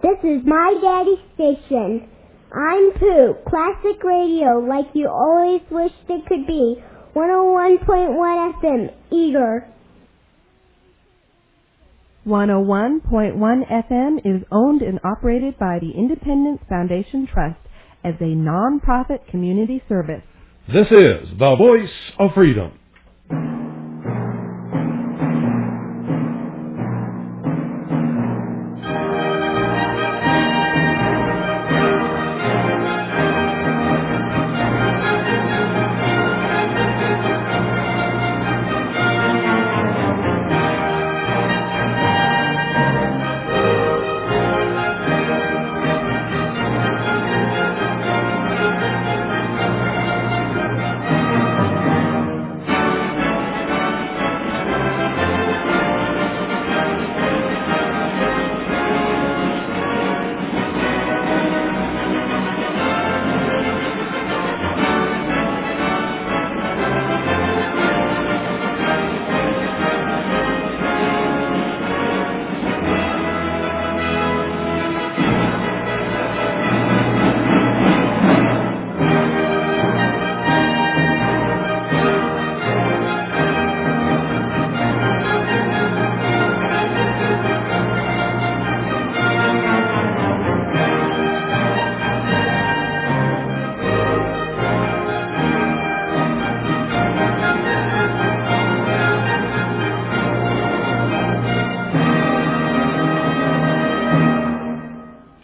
This is my daddy's station. I'm Pooh, classic radio like you always wished it could be. 101.1 FM, Eager. 101.1 FM is owned and operated by the Independence Foundation Trust as a non-profit community service. This is the Voice of Freedom.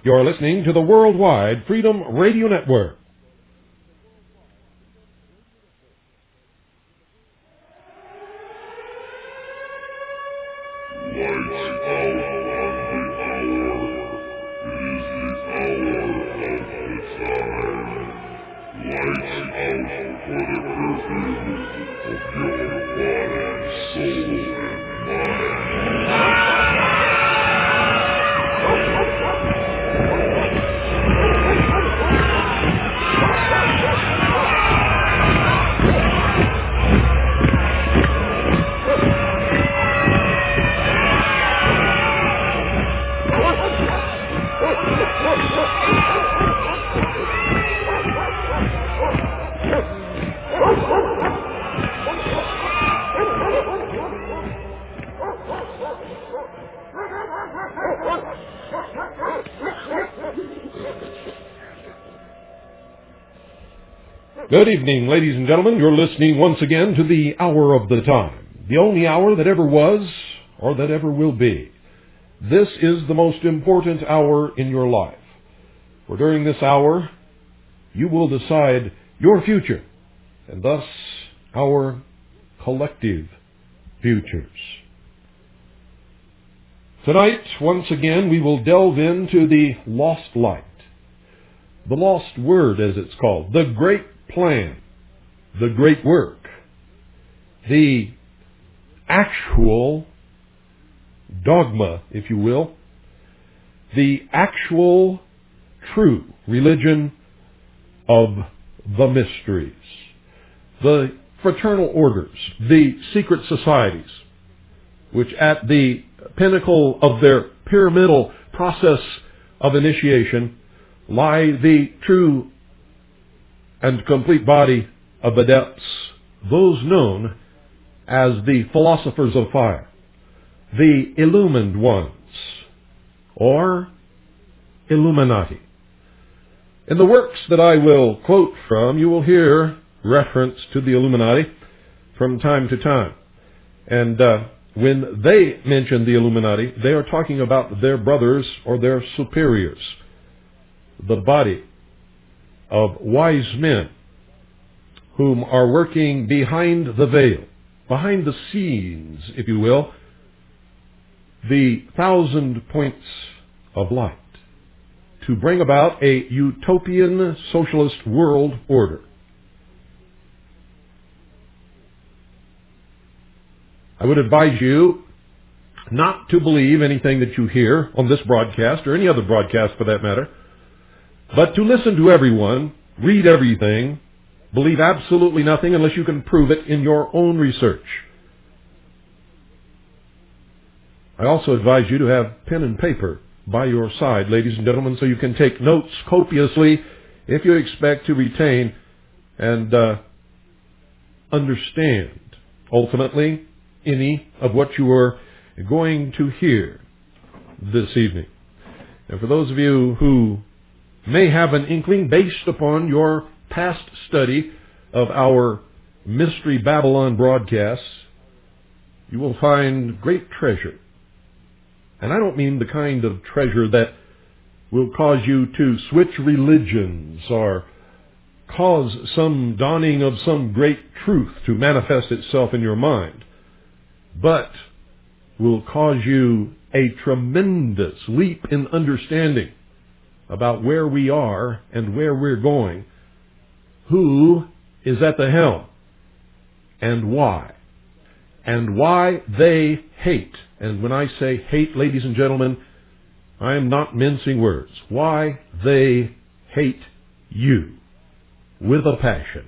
You're listening to the Worldwide Freedom Radio Network. Good evening, ladies and gentlemen. You're listening once again to the Hour of the Time, the only hour that ever was or that ever will be. This is the most important hour in your life. For during this hour, you will decide your future, and thus our collective futures. Tonight, once again, we will delve into the lost light, the lost word, as it's called, the great plan, the great work, the actual dogma, if you will, the actual true religion of the mysteries, the fraternal orders, the secret societies, which at the pinnacle of their pyramidal process of initiation lie the true and complete body of adepts, those known as the philosophers of fire, the illumined ones, or Illuminati. In the works that I will quote from, you will hear reference to the Illuminati from time to time. And when they mention the Illuminati, they are talking about their brothers or their superiors, the body of wise men whom are working behind the veil, behind the scenes, if you will, the 1,000 points of light, to bring about a utopian socialist world order. I would advise you not to believe anything that you hear on this broadcast, or any other broadcast for that matter, but to listen to everyone, read everything, believe absolutely nothing unless you can prove it in your own research. I also advise you to have pen and paper by your side, ladies and gentlemen, so you can take notes copiously if you expect to retain and understand, ultimately, any of what you are going to hear this evening. And for those of you who may have an inkling based upon your past study of our Mystery Babylon broadcasts, you will find great treasure. And I don't mean the kind of treasure that will cause you to switch religions or cause some dawning of some great truth to manifest itself in your mind, but will cause you a tremendous leap in understanding about where we are and where we're going, who is at the helm, and why they hate. And when I say hate, ladies and gentlemen, I am not mincing words. Why they hate you with a passion.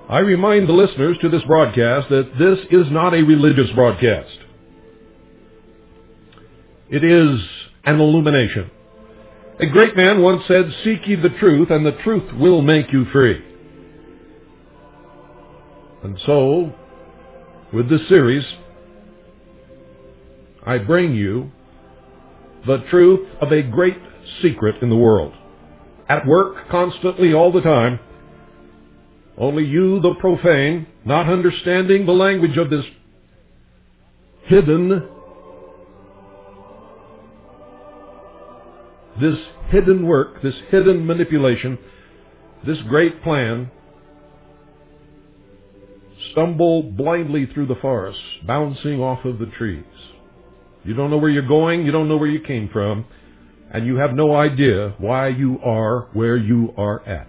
I remind the listeners to this broadcast that this is not a religious broadcast. It is an illumination. A great man once said, "Seek ye the truth, and the truth will make you free." And so, with this series, I bring you the truth of a great secret in the world. At work, constantly, all the time. Only you, the profane, not understanding the language of this hidden work, this hidden manipulation, this great plan, stumble blindly through the forest, bouncing off of the trees. You don't know where you're going, you don't know where you came from, and you have no idea why you are where you are at.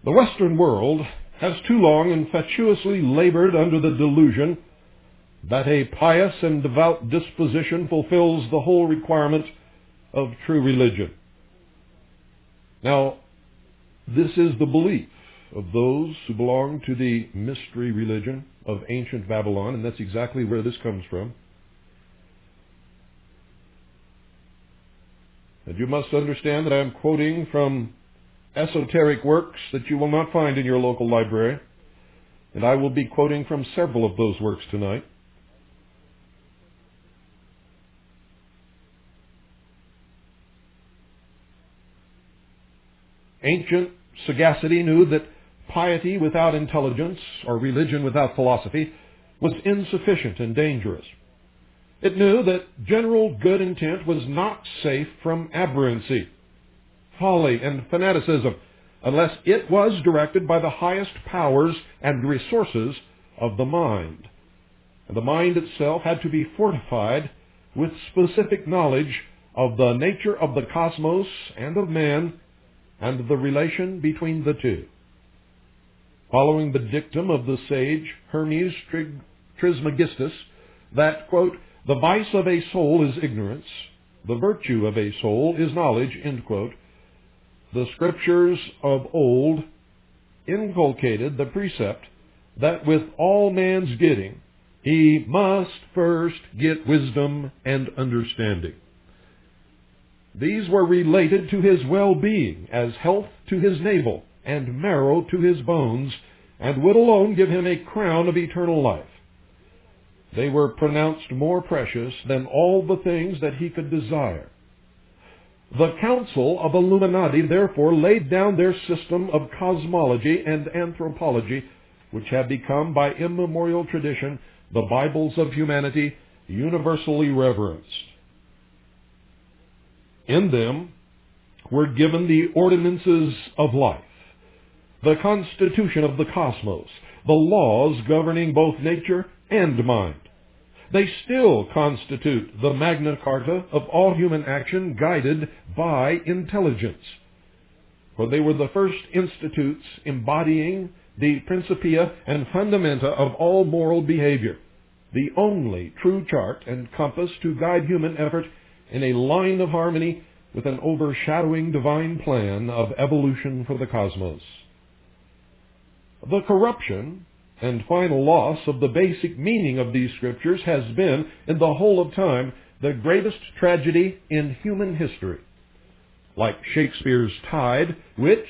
The Western world has too long and fatuously labored under the delusion that a pious and devout disposition fulfills the whole requirement of true religion. Now, this is the belief of those who belong to the mystery religion of ancient Babylon, and that's exactly where this comes from. And you must understand that I am quoting from esoteric works that you will not find in your local library, and I will be quoting from several of those works tonight. Ancient sagacity knew that piety without intelligence, or religion without philosophy, was insufficient and dangerous. It knew that general good intent was not safe from aberrancy, folly, and fanaticism, unless it was directed by the highest powers and resources of the mind. And the mind itself had to be fortified with specific knowledge of the nature of the cosmos and of man, and the relation between the two. Following the dictum of the sage Hermes Trismegistus, that, quote, "the vice of a soul is ignorance, the virtue of a soul is knowledge," end quote, the scriptures of old inculcated the precept that with all man's getting, he must first get wisdom and understanding. These were related to his well-being as health to his navel and marrow to his bones, and would alone give him a crown of eternal life. They were pronounced more precious than all the things that he could desire. The Council of Illuminati therefore laid down their system of cosmology and anthropology, which have become by immemorial tradition the Bibles of humanity, universally reverenced. In them were given the ordinances of life, the constitution of the cosmos, the laws governing both nature and mind. They still constitute the Magna Carta of all human action guided by intelligence, for they were the first institutes embodying the Principia and Fundamenta of all moral behavior, the only true chart and compass to guide human effort in a line of harmony with an overshadowing divine plan of evolution for the cosmos. The corruption and final loss of the basic meaning of these scriptures has been, in the whole of time, the greatest tragedy in human history. Like Shakespeare's tide, which,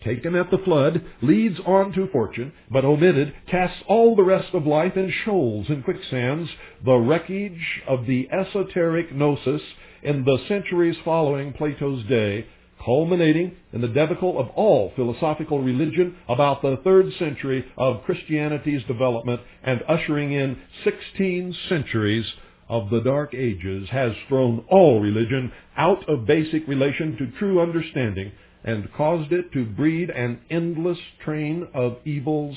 taken at the flood, leads on to fortune, but omitted, casts all the rest of life in shoals and quicksands, the wreckage of the esoteric gnosis in the centuries following Plato's day, culminating in the debacle of all philosophical religion about the 3rd century of Christianity's development and ushering in 16 centuries of the Dark Ages, has thrown all religion out of basic relation to true understanding and caused it to breed an endless train of evils,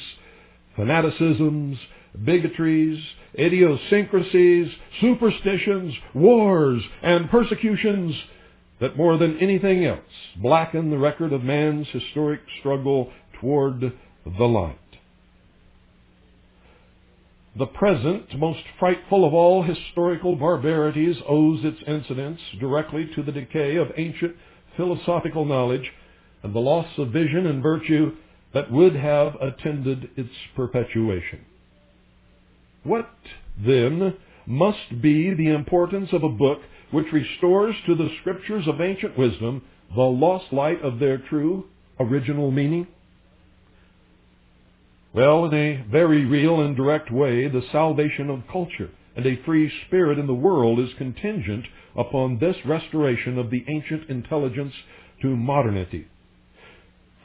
fanaticisms, bigotries, idiosyncrasies, superstitions, wars, and persecutions that more than anything else blacken the record of man's historic struggle toward the light. The present, most frightful of all historical barbarities, owes its incidence directly to the decay of ancient philosophical knowledge and the loss of vision and virtue that would have attended its perpetuation. What, then, must be the importance of a book which restores to the scriptures of ancient wisdom the lost light of their true, original meaning? Well, in a very real and direct way, the salvation of culture and a free spirit in the world is contingent upon this restoration of the ancient intelligence to modernity.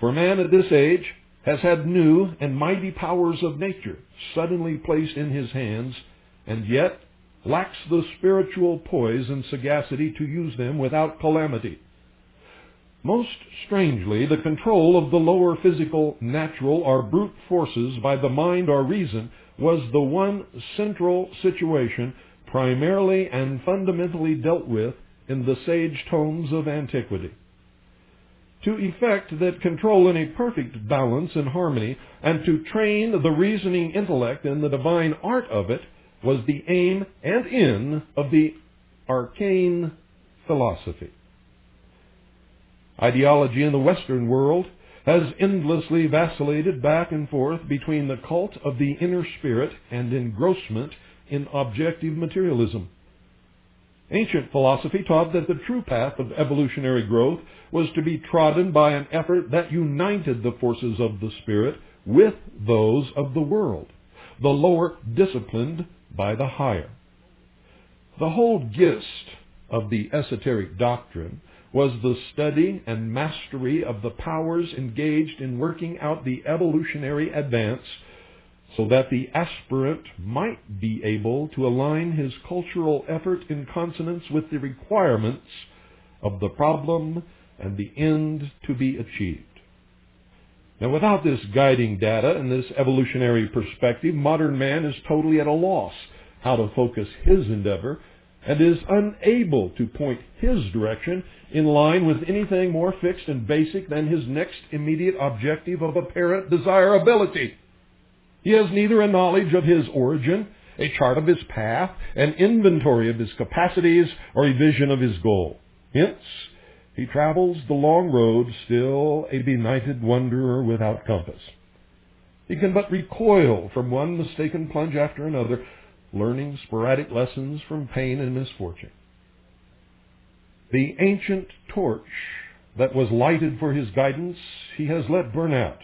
For man at this age has had new and mighty powers of nature suddenly placed in his hands, and yet lacks the spiritual poise and sagacity to use them without calamity. Most strangely, the control of the lower physical, natural, or brute forces by the mind or reason was the one central situation primarily and fundamentally dealt with in the sage tomes of antiquity. To effect that control in a perfect balance and harmony, and to train the reasoning intellect in the divine art of it, was the aim and end of the arcane philosophy. Ideology in the Western world has endlessly vacillated back and forth between the cult of the inner spirit and engrossment in objective materialism. Ancient philosophy taught that the true path of evolutionary growth was to be trodden by an effort that united the forces of the spirit with those of the world, the lower disciplined by the higher. The whole gist of the esoteric doctrine was the study and mastery of the powers engaged in working out the evolutionary advance so that the aspirant might be able to align his cultural effort in consonance with the requirements of the problem and the end to be achieved. Now, without this guiding data and this evolutionary perspective, modern man is totally at a loss how to focus his endeavor and is unable to point his direction in line with anything more fixed and basic than his next immediate objective of apparent desirability. He has neither a knowledge of his origin, a chart of his path, an inventory of his capacities, or a vision of his goal. Hence, he travels the long road still a benighted wanderer without compass. He can but recoil from one mistaken plunge after another, learning sporadic lessons from pain and misfortune. The ancient torch that was lighted for his guidance he has let burn out.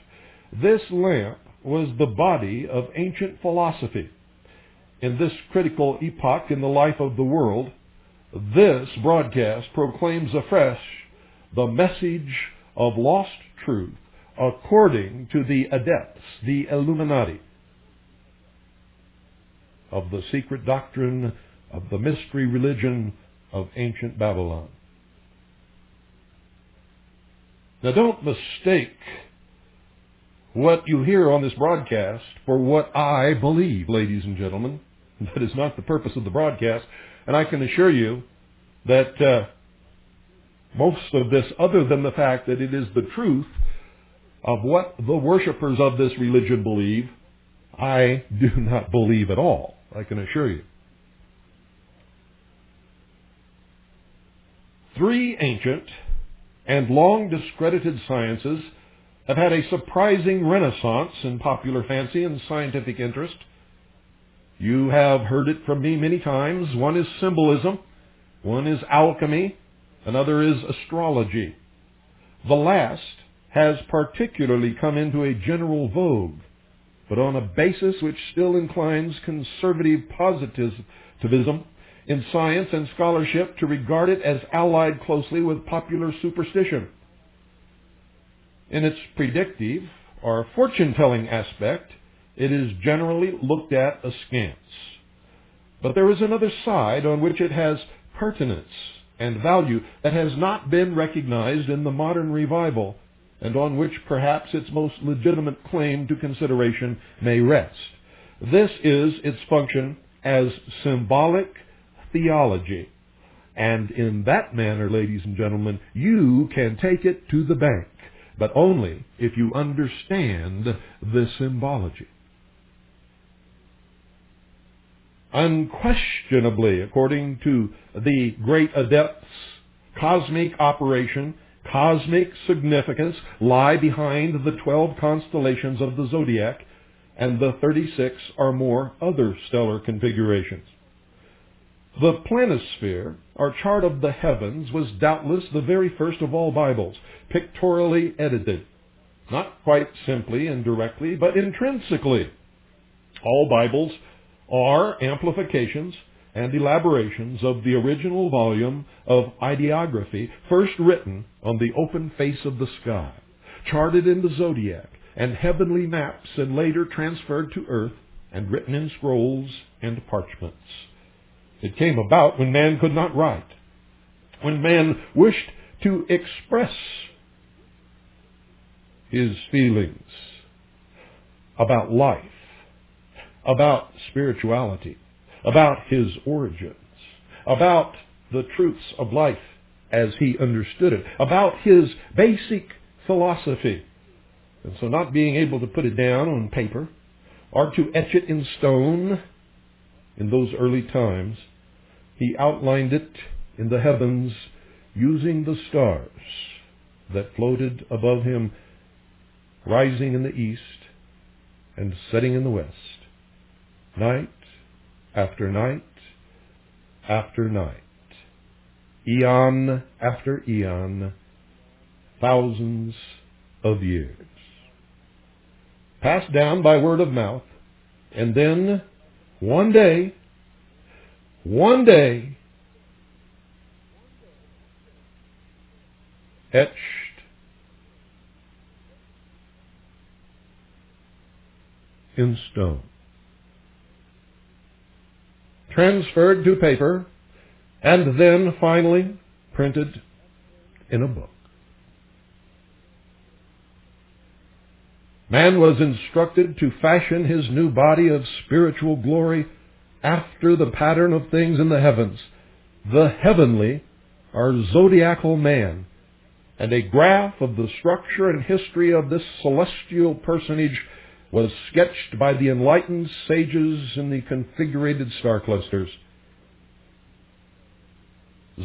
This lamp was the body of ancient philosophy. in this critical epoch in the life of the world, this broadcast proclaims afresh the message of lost truth according to the adepts, the Illuminati, of the secret doctrine of the mystery religion of ancient Babylon. Now, don't mistake what you hear on this broadcast for what I believe, ladies and gentlemen. That is not the purpose of the broadcast. And I can assure you that most of this, other than the fact that it is the truth of what the worshipers of this religion believe, I do not believe at all, I can assure you. 3 ancient and long discredited sciences have had a surprising renaissance in popular fancy and scientific interest. You have heard it from me many times. One is symbolism, one is alchemy, another is astrology. The last has particularly come into a general vogue, but on a basis which still inclines conservative positivism in science and scholarship to regard it as allied closely with popular superstition. In its predictive or fortune-telling aspect, it is generally looked at askance. But there is another side on which it has pertinence and value that has not been recognized in the modern revival, and on which perhaps its most legitimate claim to consideration may rest. This is its function as symbolic theology. And in that manner, ladies and gentlemen, you can take it to the bank, but only if you understand the symbology. Unquestionably, according to the great adepts, cosmic operation, cosmic significance lie behind the 12 constellations of the zodiac and the 36 or more other stellar configurations. The planisphere, or chart of the heavens, was doubtless the very first of all Bibles, pictorially edited, not quite simply and directly, but intrinsically. All Bibles are amplifications and elaborations of the original volume of ideography, first written on the open face of the sky, charted in the zodiac and heavenly maps, and later transferred to earth and written in scrolls and parchments. It came about when man could not write, when man wished to express his feelings about life, about spirituality, about his origins, about the truths of life as he understood it, about his basic philosophy. And so not being able to put it down on paper or to etch it in stone in those early times, he outlined it in the heavens using the stars that floated above him, rising in the east and setting in the west, night after night after night, eon after eon, thousands of years, passed down by word of mouth, and then one day, etched in stone, transferred to paper, and then finally printed in a book. Man was instructed to fashion his new body of spiritual glory after the pattern of things in the heavens, the heavenly or zodiacal man, and a graph of the structure and history of this celestial personage was sketched by the enlightened sages in the configurated star clusters.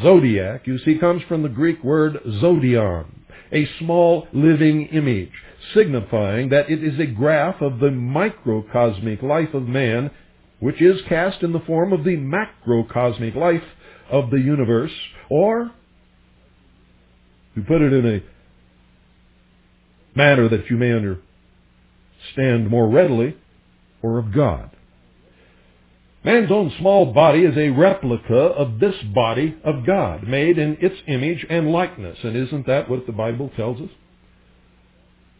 Zodiac, you see, comes from the Greek word zodion, a small living image, signifying that it is a graph of the microcosmic life of man, which is cast in the form of the macrocosmic life of the universe, or, to put it in a manner that you may understand more readily, or of God. Man's own small body is a replica of this body of God, made in its image and likeness. And isn't that what the Bible tells us?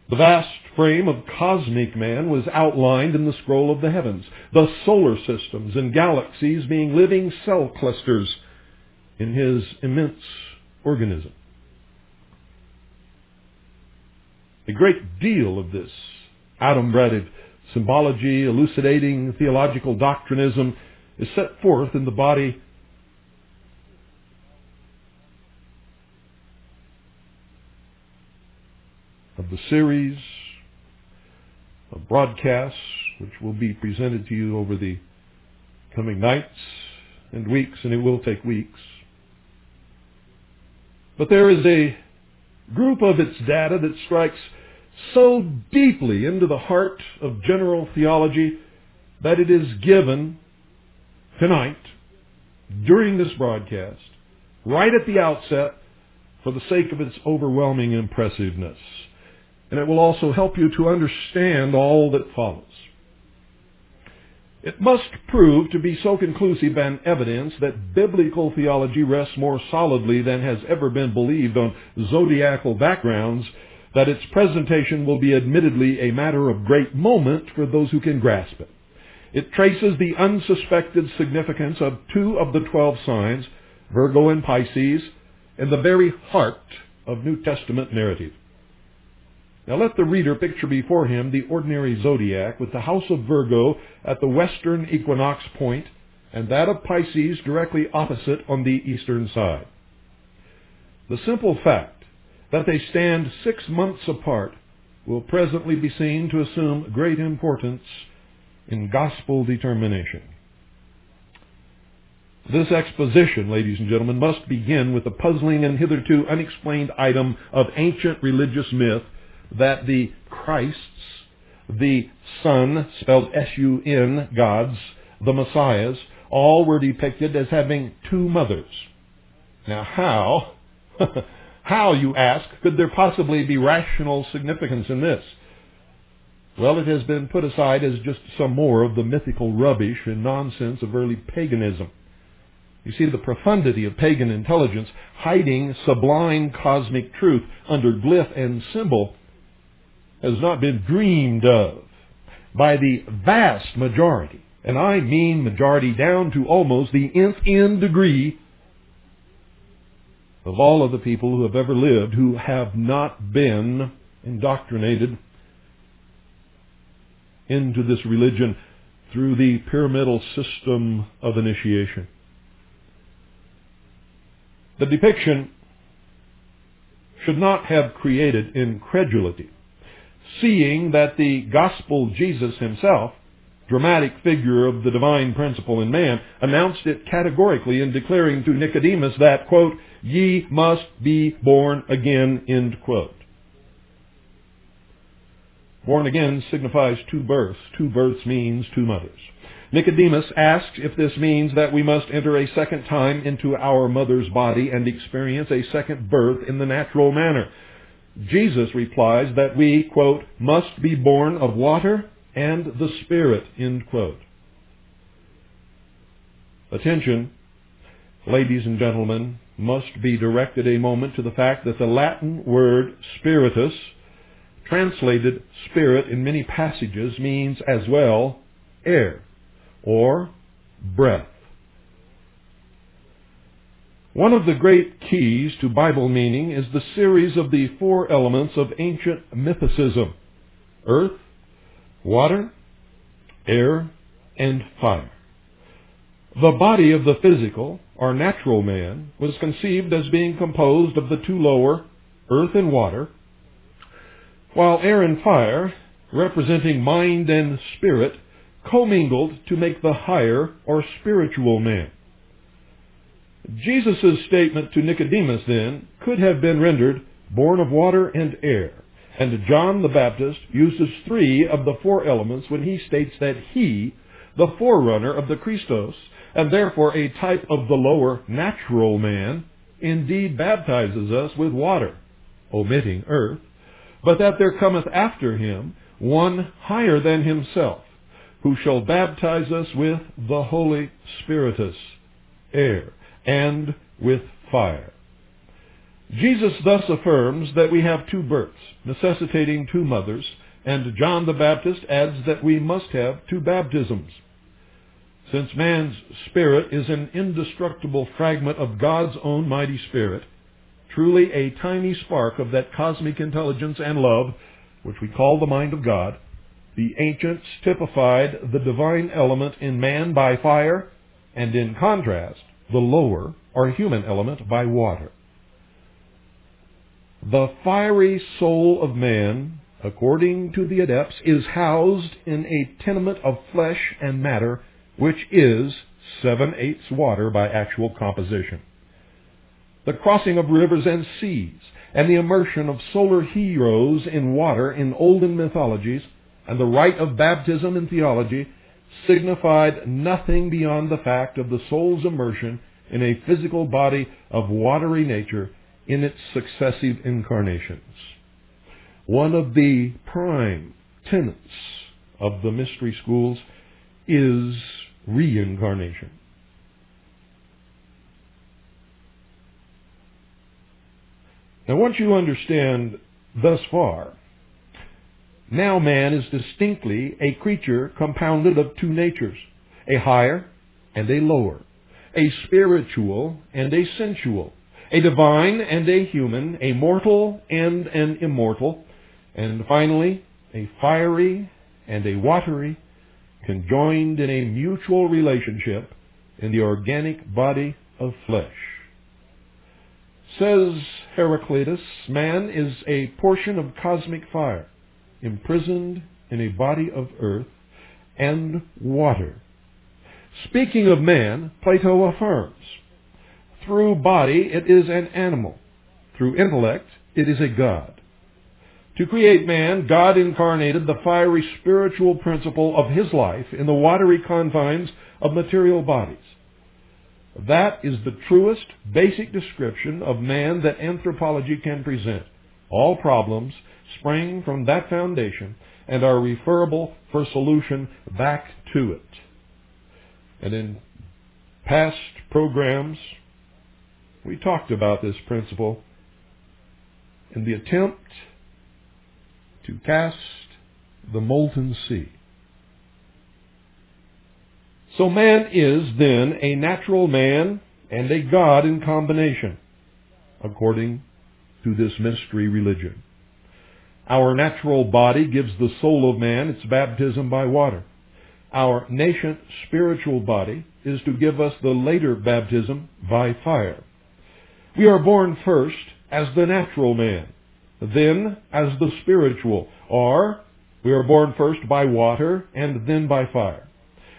The vast frame of cosmic man was outlined in the scroll of the heavens, the solar systems and galaxies being living cell clusters in his immense organism. A great deal of this adumbrative symbology, elucidating theological doctrinism, is set forth in the body of the series of broadcasts which will be presented to you over the coming nights and weeks, and it will take weeks. But there is a group of its data that strikes so deeply into the heart of general theology that it is given tonight, during this broadcast, right at the outset, for the sake of its overwhelming impressiveness. And it will also help you to understand all that follows. It must prove to be so conclusive an evidence that biblical theology rests more solidly than has ever been believed on zodiacal backgrounds, that its presentation will be admittedly a matter of great moment for those who can grasp it. It traces the unsuspected significance of 2 of the 12 signs, Virgo and Pisces, in the very heart of New Testament narrative. Now let the reader picture before him the ordinary zodiac with the house of Virgo at the western equinox point and that of Pisces directly opposite on the eastern side. The simple fact that they stand 6 months apart will presently be seen to assume great importance in gospel determination. This exposition, ladies and gentlemen, must begin with the puzzling and hitherto unexplained item of ancient religious myth that the Christs, the Son, spelled S-U-N, gods, the Messiahs, all were depicted as having 2 mothers. Now how, you ask, could there possibly be rational significance in this? Well, it has been put aside as just some more of the mythical rubbish and nonsense of early paganism. You see, the profundity of pagan intelligence, hiding sublime cosmic truth under glyph and symbol, has not been dreamed of by the vast majority, and I mean majority down to almost the nth degree of all of the people who have ever lived who have not been indoctrinated into this religion through the pyramidal system of initiation. The depiction should not have created incredulity, seeing that the gospel Jesus himself, dramatic figure of the divine principle in man, announced it categorically in declaring to Nicodemus that, quote, "Ye must be born again," end quote. Born again signifies 2 births. 2 births means 2 mothers. Nicodemus asks if this means that we must enter a second time into our mother's body and experience a second birth in the natural manner. Jesus replies that we, quote, "must be born of water and the Spirit," end quote. Attention, ladies and gentlemen, must be directed a moment to the fact that the Latin word spiritus, translated spirit in many passages, means as well air or breath. One of the great keys to Bible meaning is the series of the 4 elements of ancient mythicism: earth, water, air, and fire. The body of the physical, or natural man, was conceived as being composed of the 2 lower, earth and water, while air and fire, representing mind and spirit, commingled to make the higher or spiritual man. Jesus' statement to Nicodemus, then, could have been rendered born of water and air. And John the Baptist uses 3 of the 4 elements when he states that he, the forerunner of the Christos, and therefore a type of the lower natural man, indeed baptizes us with water, omitting earth, but that there cometh after him one higher than himself, who shall baptize us with the Holy Spiritus, air, and with fire. Jesus thus affirms that we have two births, necessitating two mothers, and John the Baptist adds that we must have two baptisms. Since man's spirit is an indestructible fragment of God's own mighty spirit, truly a tiny spark of that cosmic intelligence and love, which we call the mind of God, the ancients typified the divine element in man by fire, and in contrast, the lower or human element by water. The fiery soul of man, according to the adepts, is housed in a tenement of flesh and matter, which is 7/8 water by actual composition. The crossing of rivers and seas, and the immersion of solar heroes in water in olden mythologies, and the rite of baptism in theology, signified nothing beyond the fact of the soul's immersion in a physical body of watery nature in its successive incarnations. One of the prime tenets of the mystery schools is reincarnation. Now, once you understand thus far, now man is distinctly a creature compounded of two natures, a higher and a lower, a spiritual and a sensual, a divine and a human, a mortal and an immortal, and finally, a fiery and a watery, conjoined in a mutual relationship in the organic body of flesh. Says Heraclitus, man is a portion of cosmic fire, imprisoned in a body of earth and water. Speaking of man, Plato affirms, through body it is an animal, through intellect it is a god. To create man, God incarnated the fiery spiritual principle of his life in the watery confines of material bodies. That is the truest, basic description of man that anthropology can present. All problems spring from that foundation and are referable for solution back to it. And in past programs, we talked about this principle in the attempt to cast the molten sea. So man is then a natural man and a god in combination, according to this mystery religion. Our natural body gives the soul of man its baptism by water. Our nascent spiritual body is to give us the later baptism by fire. We are born first as the natural man, then as the spiritual, or we are born first by water and then by fire.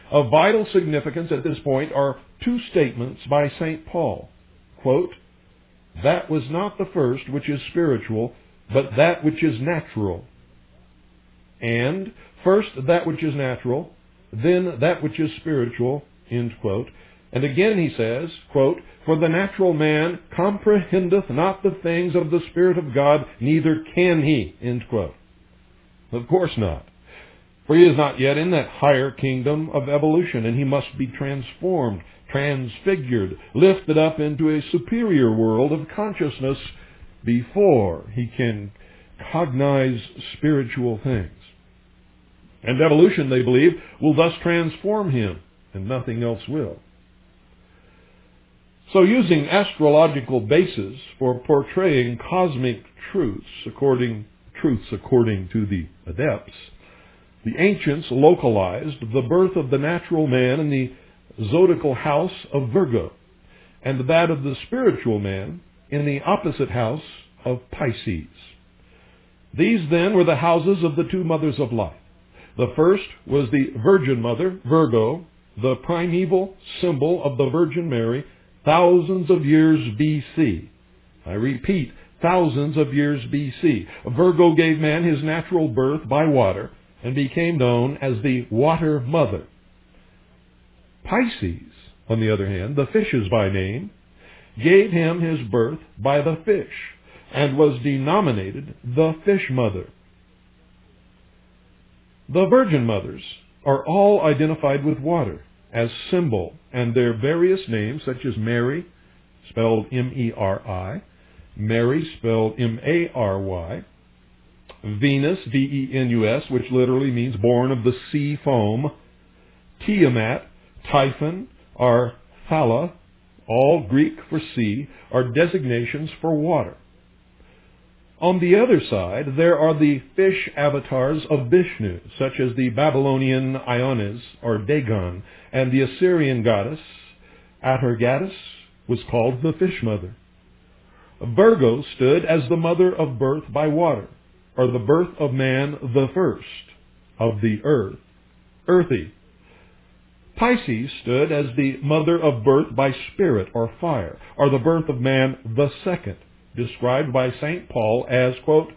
Of vital significance at this point are two statements by St. Paul. Quote, "That was not the first which is spiritual, but that which is natural. And first that which is natural, then that which is spiritual." End quote. And again he says, quote, "For the natural man comprehendeth not the things of the Spirit of God, neither can he." End quote. Of course not. For he is not yet in that higher kingdom of evolution, and he must be transformed, transfigured, lifted up into a superior world of consciousness before he can cognize spiritual things. And evolution, they believe, will thus transform him, and nothing else will. So using astrological bases for portraying cosmic truths according to the adepts, the ancients localized the birth of the natural man in the zodiacal house of Virgo, and that of the spiritual man in the opposite house of Pisces. These then were the houses of the two mothers of life. The first was the Virgin Mother, Virgo, the primeval symbol of the Virgin Mary, thousands of years BC. I repeat, thousands of years BC. Virgo gave man his natural birth by water and became known as the Water Mother. Pisces, on the other hand, the fishes by name, gave him his birth by the fish and was denominated the Fish Mother. The Virgin Mothers are all identified with water as symbol, and their various names, such as Mary, spelled M-E-R-I, Mary, spelled M-A-R-Y, Venus, V-E-N-U-S, which literally means born of the sea foam, Tiamat, Typhon, or Thala, all Greek for sea, are designations for water. On the other side, there are the fish avatars of Vishnu, such as the Babylonian Ionis, or Dagon, and the Assyrian goddess, Atargatis, was called the fish mother. Virgo stood as the mother of birth by water, or the birth of man the first, of the earth, earthy. Pisces stood as the mother of birth by spirit or fire, or the birth of man the second, described by St. Paul as, quote,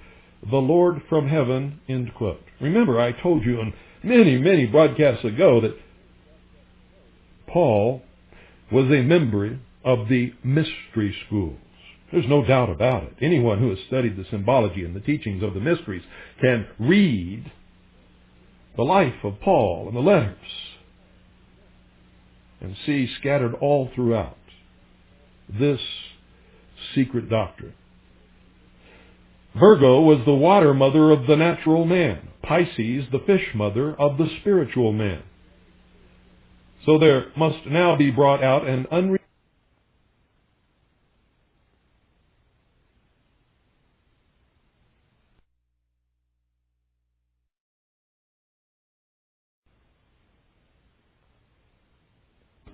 the Lord from heaven, end quote. Remember, I told you on many broadcasts ago that Paul was a member of the mystery schools. There's no doubt about it. Anyone who has studied the symbology and the teachings of the mysteries can read the life of Paul and the letters and see scattered all throughout this secret doctrine. Virgo was the water mother of the natural man, Pisces the fish mother of the spiritual man. So there must now be brought out an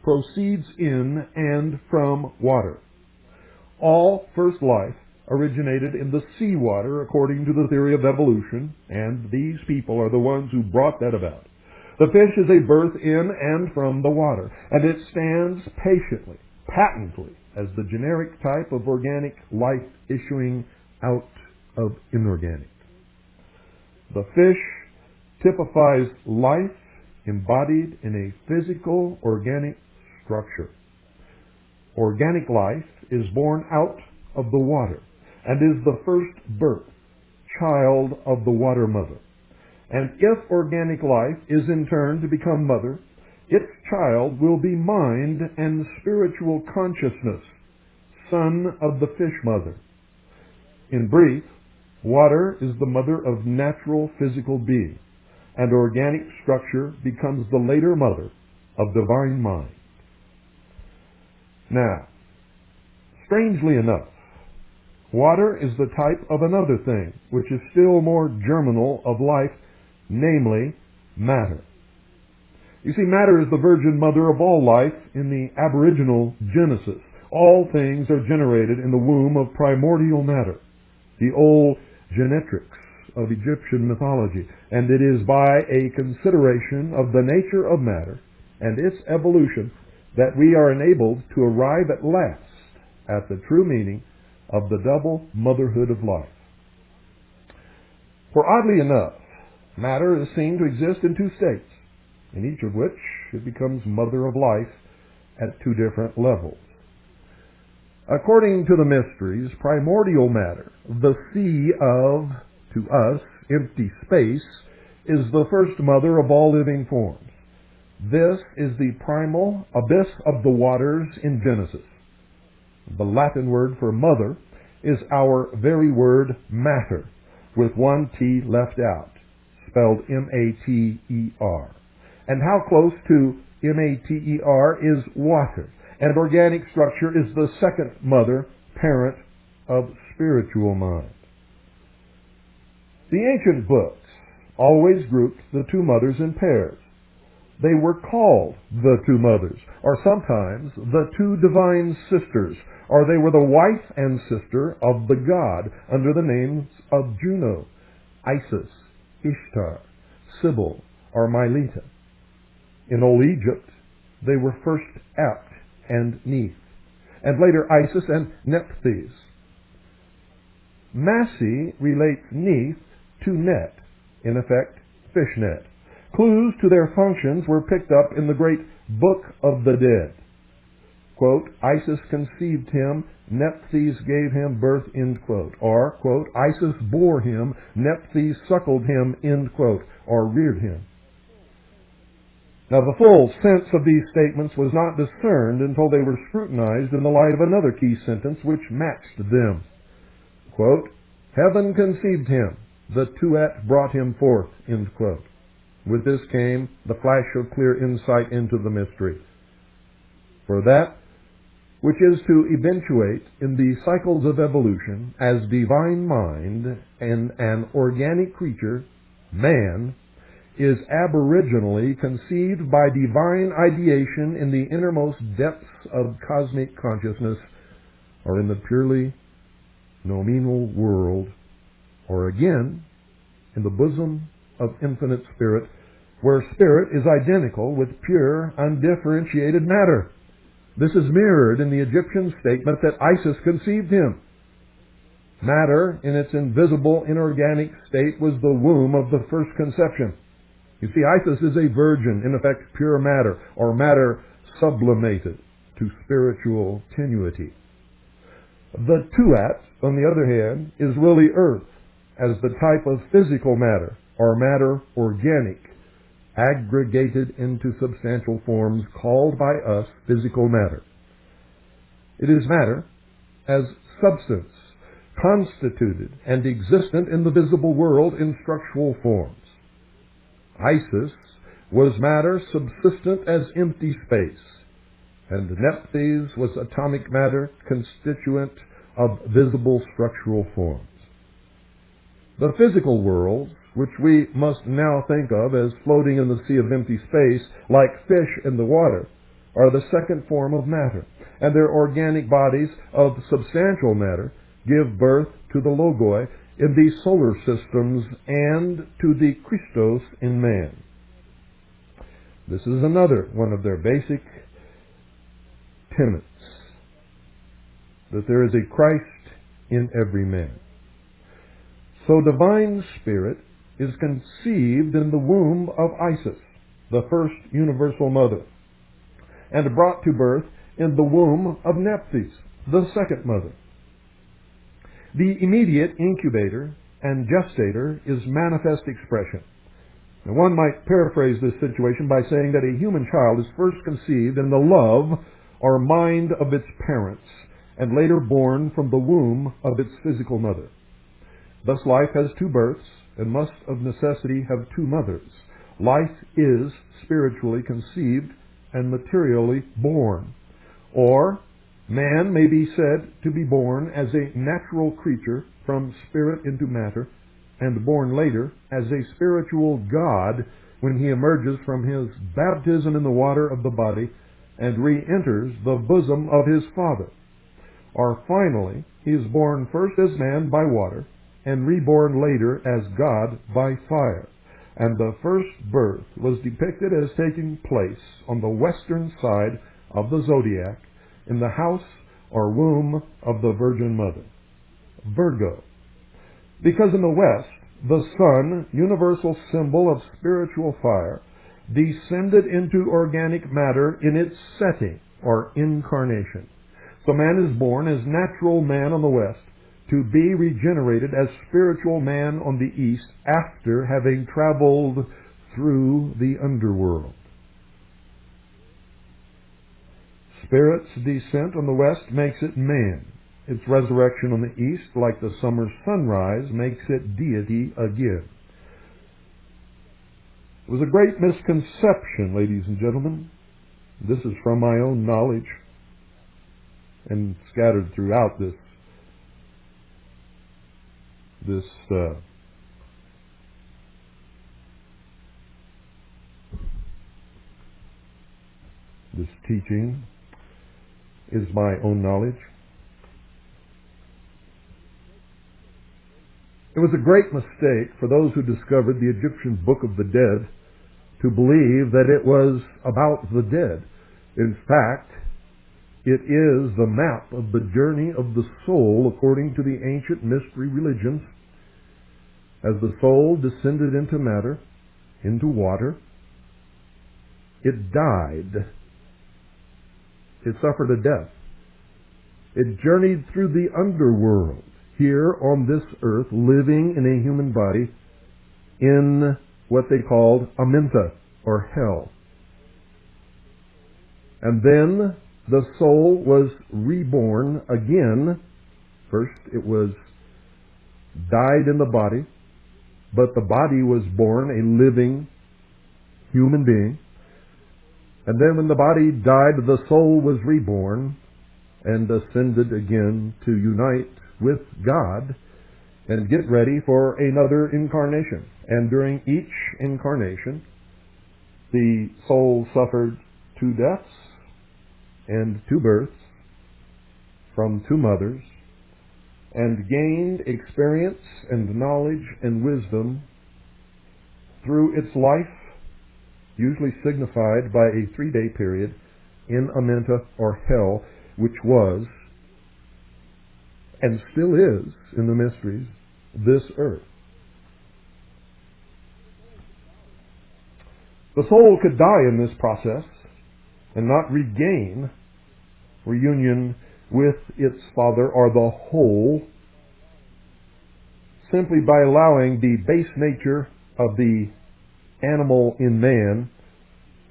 proceeds in and from water. All first life originated in the seawater according to the theory of evolution, and these people are the ones who brought that about. The fish is a birth in and from the water, and it stands patiently, patently, as the generic type of organic life issuing out of inorganic. The fish typifies life embodied in a physical, organic structure. Organic life is born out of the water and is the first birth, child of the water mother. And if organic life is in turn to become mother, its child will be mind and spiritual consciousness, son of the fish mother. In brief, water is the mother of natural physical being, and organic structure becomes the later mother of divine mind. Now, strangely enough, water is the type of another thing, which is still more germinal of life, namely, matter. You see, matter is the virgin mother of all life in the aboriginal Genesis. All things are generated in the womb of primordial matter, the old genetrix of Egyptian mythology, and it is by a consideration of the nature of matter and its evolution that we are enabled to arrive at last at the true meaning of the double motherhood of life. For oddly enough, matter is seen to exist in two states, in each of which it becomes mother of life at two different levels. According to the mysteries, primordial matter, the sea of, to us, empty space, is the first mother of all living forms. This is the primal abyss of the waters in Genesis. The Latin word for mother is our very word matter, with one T left out, spelled M-A-T-E-R. And how close to M-A-T-E-R is water, and organic structure is the second mother, parent of spiritual mind. The ancient books always grouped the two mothers in pairs. They were called the two mothers, or sometimes the two divine sisters, or they were the wife and sister of the god under the names of Juno, Isis, Ishtar, Sybil, or Mylitta. In Old Egypt, they were first Apt and Neith, and later Isis and Nephthys. Massey relates Neith to net, in effect, fishnet. Clues to their functions were picked up in the great Book of the Dead. Quote, Isis conceived him, Nephthys gave him birth, end quote. Or, quote, Isis bore him, Nephthys suckled him, end quote, or reared him. Now, the full sense of these statements was not discerned until they were scrutinized in the light of another key sentence which matched them. Quote, heaven conceived him, the Tuat brought him forth, end quote. With this came the flash of clear insight into the mystery. For that which is to eventuate in the cycles of evolution as divine mind and an organic creature, man, is aboriginally conceived by divine ideation in the innermost depths of cosmic consciousness, or in the purely noumenal world, or again, in the bosom of infinite spirit, where spirit is identical with pure, undifferentiated matter. This is mirrored in the Egyptian statement that Isis conceived him. Matter, in its invisible, inorganic state, was the womb of the first conception. You see, Isis is a virgin, in effect pure matter, or matter sublimated to spiritual tenuity. The Tuat, on the other hand, is really earth, as the type of physical matter, or matter organic, aggregated into substantial forms called by us physical matter. It is matter as substance, constituted and existent in the visible world in structural forms. Isis was matter subsistent as empty space, and Nephthys was atomic matter constituent of visible structural forms. The physical worlds, which we must now think of as floating in the sea of empty space, like fish in the water, are the second form of matter, and their organic bodies of substantial matter give birth to the Logoi in the solar systems and to the Christos in man. This is another one of their basic tenets, that there is a Christ in every man. So divine spirit is conceived in the womb of Isis, the first universal mother, and brought to birth in the womb of Nephthys, the second mother. The immediate incubator and gestator is manifest expression. Now, one might paraphrase this situation by saying that a human child is first conceived in the love or mind of its parents, and later born from the womb of its physical mother. Thus life has two births, and must of necessity have two mothers. Life is spiritually conceived and materially born. Or, man may be said to be born as a natural creature from spirit into matter, and born later as a spiritual God when he emerges from his baptism in the water of the body and re-enters the bosom of his Father. Or finally, he is born first as man by water, and reborn later as God by fire. And the first birth was depicted as taking place on the western side of the zodiac, in the house or womb of the Virgin Mother, Virgo. Because in the west, the sun, universal symbol of spiritual fire, descended into organic matter in its setting, or incarnation. So man is born as natural man on the west, to be regenerated as spiritual man on the east after having traveled through the underworld. Spirit's descent on the west makes it man. Its resurrection on the east, like the summer sunrise, makes it deity again. It was a great misconception, ladies and gentlemen. This is from my own knowledge and scattered throughout this teaching is my own knowledge. It was a great mistake for those who discovered the Egyptian Book of the Dead to believe that it was about the dead. In fact, it is the map of the journey of the soul according to the ancient mystery religions. As the soul descended into matter, into water, it died. It suffered a death. It journeyed through the underworld, here on this earth, living in a human body, in what they called Amenta, or hell. And then the soul was reborn again. First it was died in the body, but the body was born a living human being. And then when the body died, the soul was reborn and ascended again to unite with God and get ready for another incarnation. And during each incarnation, the soul suffered 2 deaths and 2 births from 2 mothers, and gained experience and knowledge and wisdom through its life, usually signified by a 3-day period in Amenta or hell, which was and still is in the mysteries this earth. The soul could die in this process and not regain reunion with its Father or the whole simply by allowing the base nature of the animal in man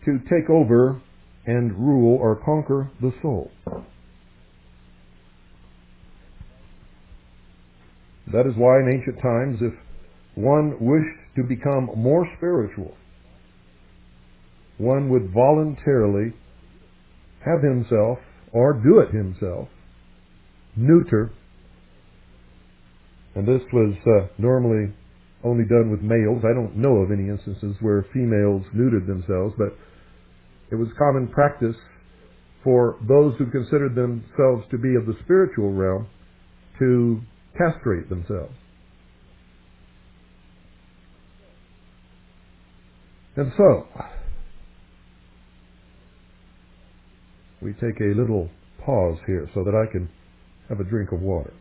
to take over and rule or conquer the soul. That is why in ancient times, if one wished to become more spiritual, one would voluntarily have himself, or do it himself, neuter. And this was normally only done with males. I don't know of any instances where females neutered themselves, but it was common practice for those who considered themselves to be of the spiritual realm to castrate themselves. And so, we take a little pause here so that I can have a drink of water.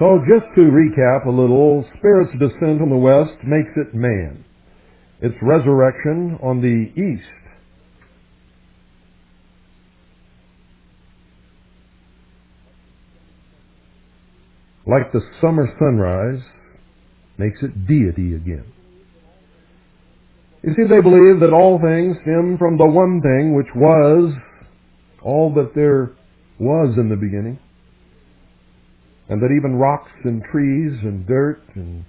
So just to recap a little, Spirit's descent on the west makes it man. Its resurrection on the east like the summer sunrise makes it deity again. You see, they believe that all things stem from the one thing which was all that there was in the beginning, and that even rocks and trees and dirt and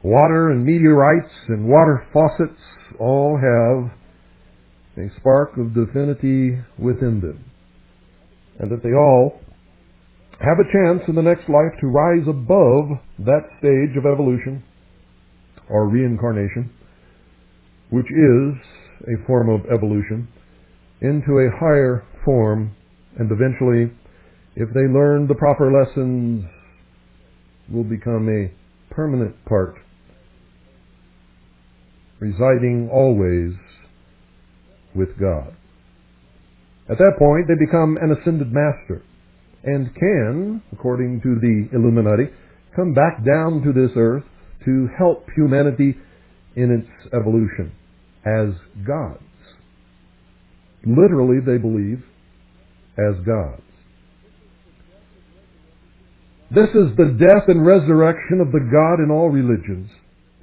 water and meteorites and water faucets all have a spark of divinity within them, and that they all have a chance in the next life to rise above that stage of evolution or reincarnation, which is a form of evolution, into a higher form, and eventually, if they learn the proper lessons, will become a permanent part, residing always with God. At that point, they become an ascended master, and can, according to the Illuminati, come back down to this earth to help humanity in its evolution as gods. Literally, they believe, as gods. This is the death and resurrection of the God in all religions.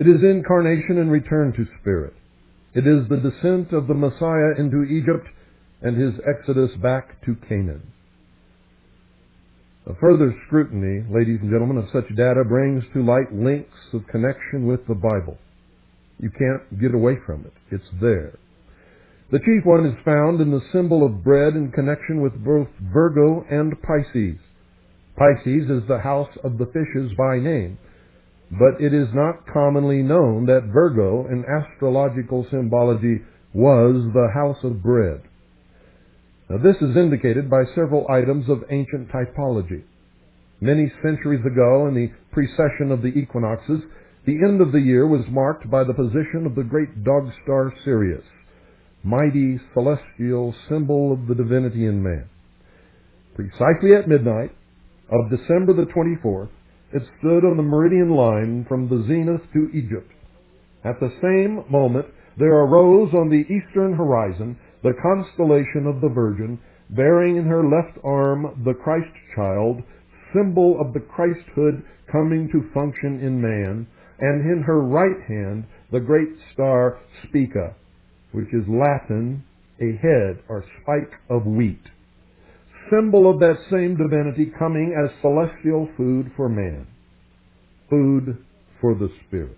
It is incarnation and return to spirit. It is the descent of the Messiah into Egypt and his exodus back to Canaan. A further scrutiny, ladies and gentlemen, of such data brings to light links of connection with the Bible. You can't get away from it. It's there. The chief one is found in the symbol of bread in connection with both Virgo and Pisces. Pisces is the house of the fishes by name, but it is not commonly known that Virgo in astrological symbology was the house of bread. Now, this is indicated by several items of ancient typology. Many centuries ago, in the precession of the equinoxes, the end of the year was marked by the position of the great dog star Sirius, mighty celestial symbol of the divinity in man. Precisely at midnight of December the 24th, it stood on the meridian line from the zenith to Egypt. At the same moment, there arose on the eastern horizon the constellation of the Virgin, bearing in her left arm the Christ child, symbol of the Christhood coming to function in man, and in her right hand the great star Spica, which is Latin, a head or spike of wheat, symbol of that same divinity coming as celestial food for man, food for the spirit.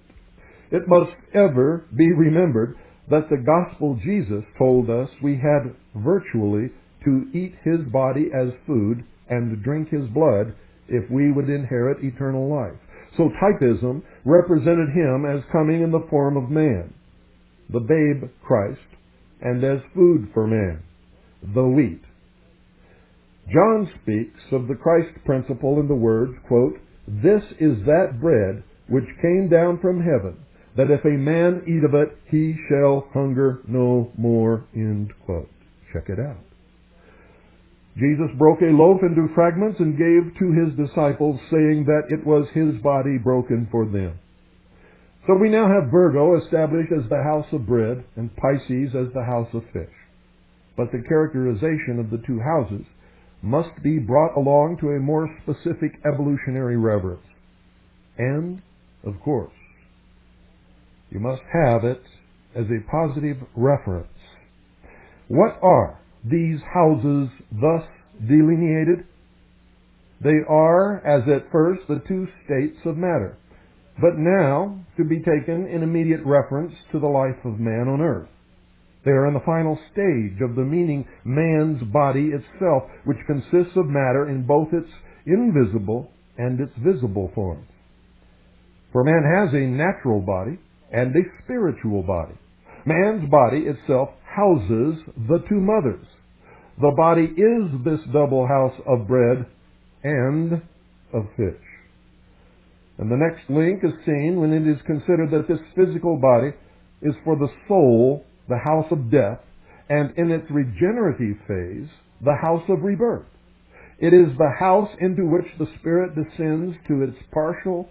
It must ever be remembered that the gospel Jesus told us we had virtually to eat his body as food and drink his blood if we would inherit eternal life. So typism represented him as coming in the form of man, the babe Christ, and as food for man, the wheat. John speaks of the Christ principle in the words, quote, "This is that bread which came down from heaven, that if a man eat of it, he shall hunger no more," end quote. Check it out. Jesus broke a loaf into fragments and gave to his disciples, saying that it was his body broken for them. So we now have Virgo established as the house of bread and Pisces as the house of fish. But the characterization of the two houses must be brought along to a more specific evolutionary reverence. And, of course, you must have it as a positive reference. What are these houses thus delineated? They are, as at first, the two states of matter, but now to be taken in immediate reference to the life of man on earth. They are in the final stage of the meaning man's body itself, which consists of matter in both its invisible and its visible forms. For man has a natural body and a spiritual body. Man's body itself houses the two mothers. The body is this double house of bread and of fish. And the next link is seen when it is considered that this physical body is for the soul the house of death, and in its regenerative phase, the house of rebirth. It is the house into which the spirit descends to its partial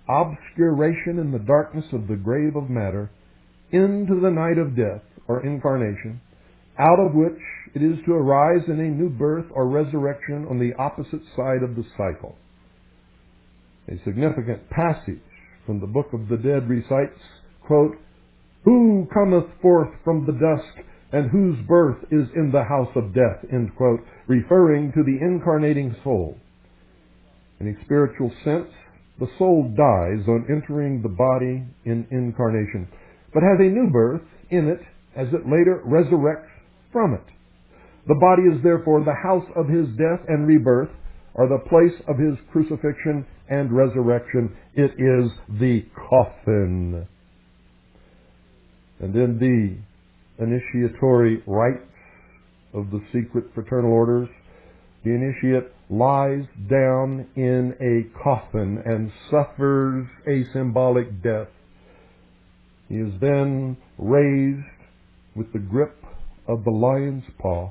obscuration in the darkness of the grave of matter, into the night of death, or incarnation, out of which it is to arise in a new birth or resurrection on the opposite side of the cycle. A significant passage from the Book of the Dead recites, quote, "Who cometh forth from the dust, and whose birth is in the house of death," end quote, referring to the incarnating soul. In a spiritual sense, the soul dies on entering the body in incarnation, but has a new birth in it as it later resurrects from it. The body is therefore the house of his death and rebirth, or the place of his crucifixion and resurrection. It is the coffin. And in the initiatory rites of the secret fraternal orders, the initiate lies down in a coffin and suffers a symbolic death. He is then raised with the grip of the lion's paw,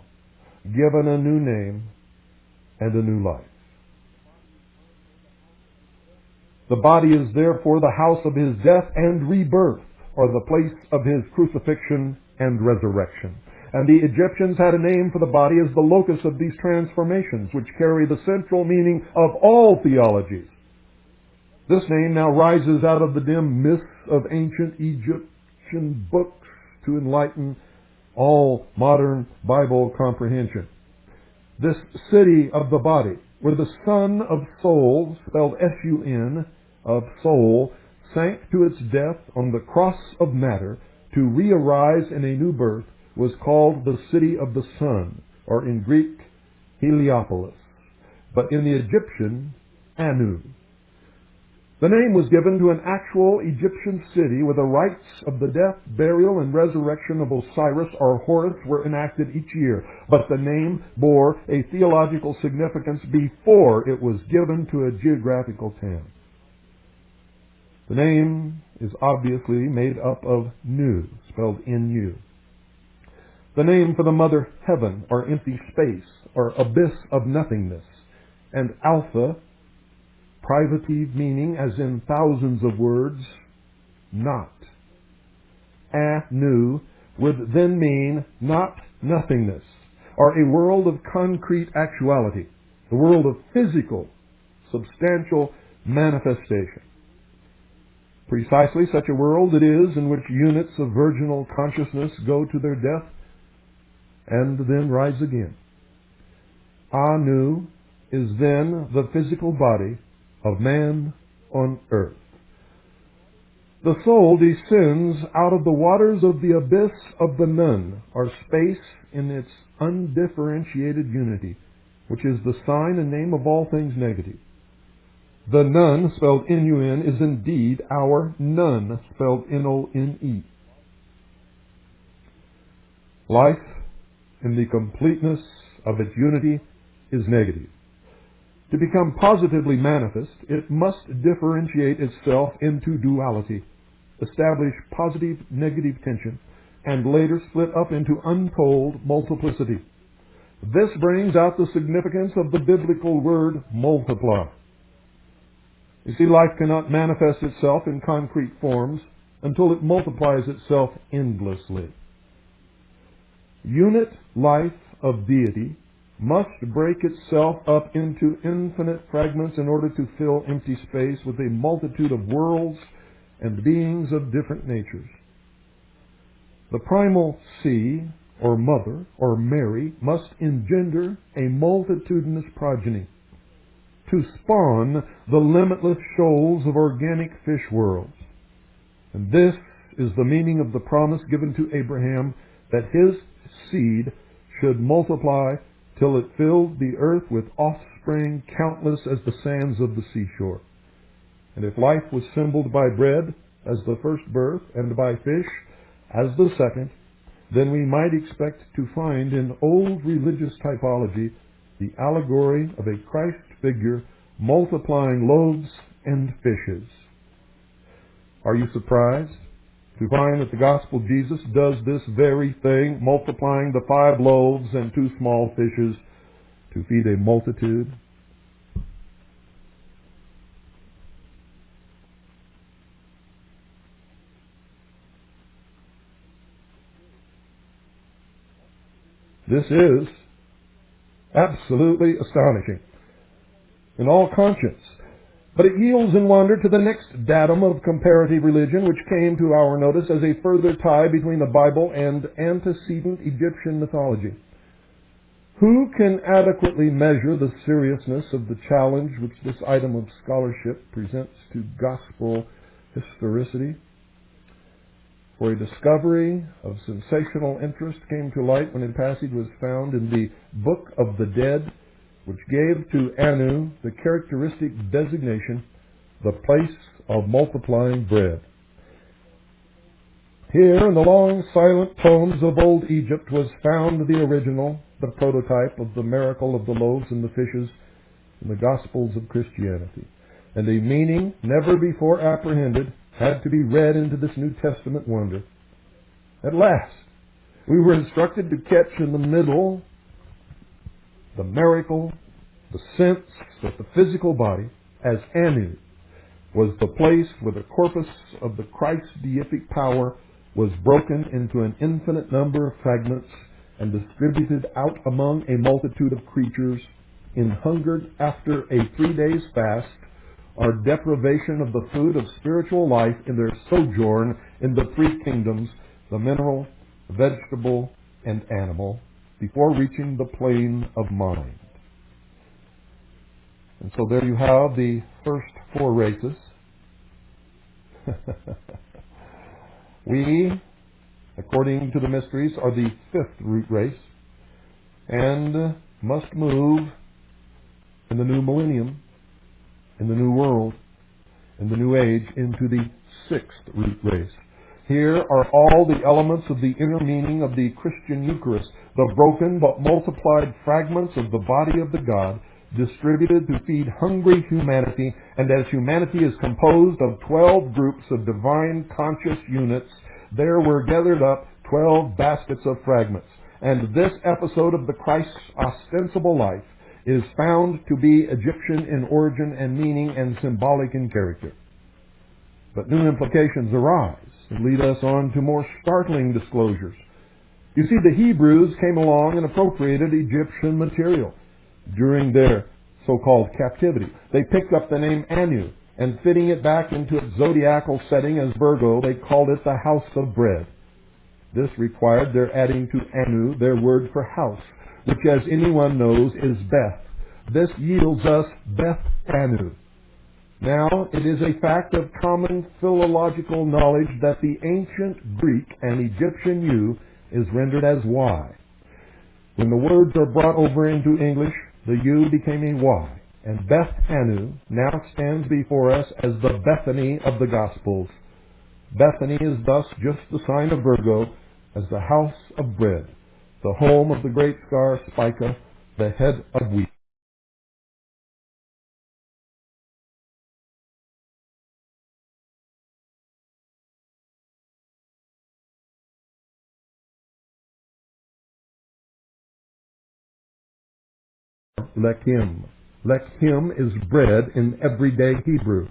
given a new name and a new life. The body is therefore the house of his death and rebirth, or the place of his crucifixion and resurrection. And the Egyptians had a name for the body as the locus of these transformations, which carry the central meaning of all theologies. This name now rises out of the dim mists of ancient Egyptian books to enlighten all modern Bible comprehension. This city of the body, where the Son of Soul, spelled S-U-N, of soul, sank to its death on the cross of matter to re-arise in a new birth, was called the city of the sun, or in Greek, Heliopolis, but in the Egyptian, Anu. The name was given to an actual Egyptian city where the rites of the death, burial, and resurrection of Osiris or Horus were enacted each year, but the name bore a theological significance before it was given to a geographical town. The name is obviously made up of Nu, spelled N-U. The name for the mother heaven, or empty space, or abyss of nothingness, and Alpha, privative meaning as in thousands of words, not. Anu would then mean not nothingness, or a world of concrete actuality, the world of physical, substantial manifestation. Precisely such a world it is in which units of virginal consciousness go to their death and then rise again. Anu is then the physical body of man on earth. The soul descends out of the waters of the abyss of the Nun, or space in its undifferentiated unity, which is the sign and name of all things negative. The Nun, spelled N-U-N, is indeed our Nun, spelled N-O-N-E. Life, in the completeness of its unity, is negative. To become positively manifest, it must differentiate itself into duality, establish positive-negative tension, and later split up into untold multiplicity. This brings out the significance of the biblical word multiply. You see, life cannot manifest itself in concrete forms until it multiplies itself endlessly. Unit life of deity must break itself up into infinite fragments in order to fill empty space with a multitude of worlds and beings of different natures. The primal sea, or mother, or Mary, must engender a multitudinous progeny to spawn the limitless shoals of organic fish worlds. And this is the meaning of the promise given to Abraham that his seed should multiply till it filled the earth with offspring countless as the sands of the seashore. And if life was symboled by bread as the first birth and by fish as the second, then we might expect to find in old religious typology the allegory of a Christ figure multiplying loaves and fishes. Are you surprised to find that the Gospel of Jesus does this very thing, multiplying the 5 loaves and 2 small fishes to feed a multitude? This is absolutely astonishing in all conscience. But it yields in wonder to the next datum of comparative religion, which came to our notice as a further tie between the Bible and antecedent Egyptian mythology. Who can adequately measure the seriousness of the challenge which this item of scholarship presents to gospel historicity? For a discovery of sensational interest came to light when a passage was found in the Book of the Dead, which gave to Anu the characteristic designation, the place of multiplying bread. Here in the long silent tomes of old Egypt was found the original, the prototype of the miracle of the loaves and the fishes in the Gospels of Christianity. And a meaning never before apprehended had to be read into this New Testament wonder. At last, we were instructed to catch in the middle the miracle, the sense that the physical body, as Anu, was the place where the corpus of the Christ's deific power was broken into an infinite number of fragments and distributed out among a multitude of creatures, hungered after a 3 days fast, or deprivation of the food of spiritual life in their sojourn in the 3 kingdoms, the mineral, vegetable, and animal, before reaching the plane of mind. And so there you have the first 4 races. We, according to the mysteries, are the fifth root race and must move in the new millennium, in the new world, in the new age, into the sixth root race. Here are all the elements of the inner meaning of the Christian Eucharist, the broken but multiplied fragments of the body of the God, distributed to feed hungry humanity, and as humanity is composed of 12 groups of divine conscious units, there were gathered up 12 baskets of fragments. And this episode of the Christ's ostensible life is found to be Egyptian in origin and meaning and symbolic in character. But new implications arise and lead us on to more startling disclosures. You see, the Hebrews came along and appropriated Egyptian material during their so-called captivity. They picked up the name Anu, and fitting it back into its zodiacal setting as Virgo, they called it the house of bread. This required their adding to Anu their word for house, which, as anyone knows, is Beth. This yields us Beth Anu. Now, it is a fact of common philological knowledge that the ancient Greek and Egyptian U is rendered as Y. When the words are brought over into English, the U became a Y, and Beth Anu now stands before us as the Bethany of the Gospels. Bethany is thus just the sign of Virgo as the house of bread, the home of the great star Spica, the head of wheat. Lechem. Lechem is bread in everyday Hebrew.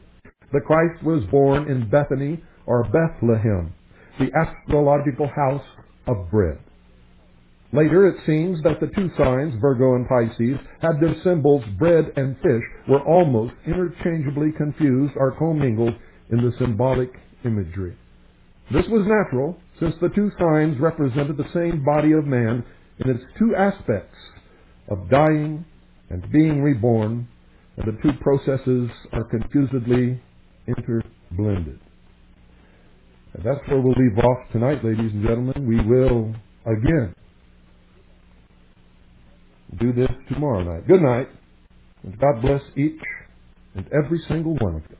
The Christ was born in Bethany, or Bethlehem, the astrological house of bread. Later, it seems that the two signs, Virgo and Pisces, had their symbols, bread and fish, were almost interchangeably confused or commingled in the symbolic imagery. This was natural, since the two signs represented the same body of man in its two aspects of dying and being reborn, and the two processes are confusedly interblended. And that's where we'll leave off tonight, ladies and gentlemen. We will, again, do this tomorrow night. Good night, and God bless each and every single one of you.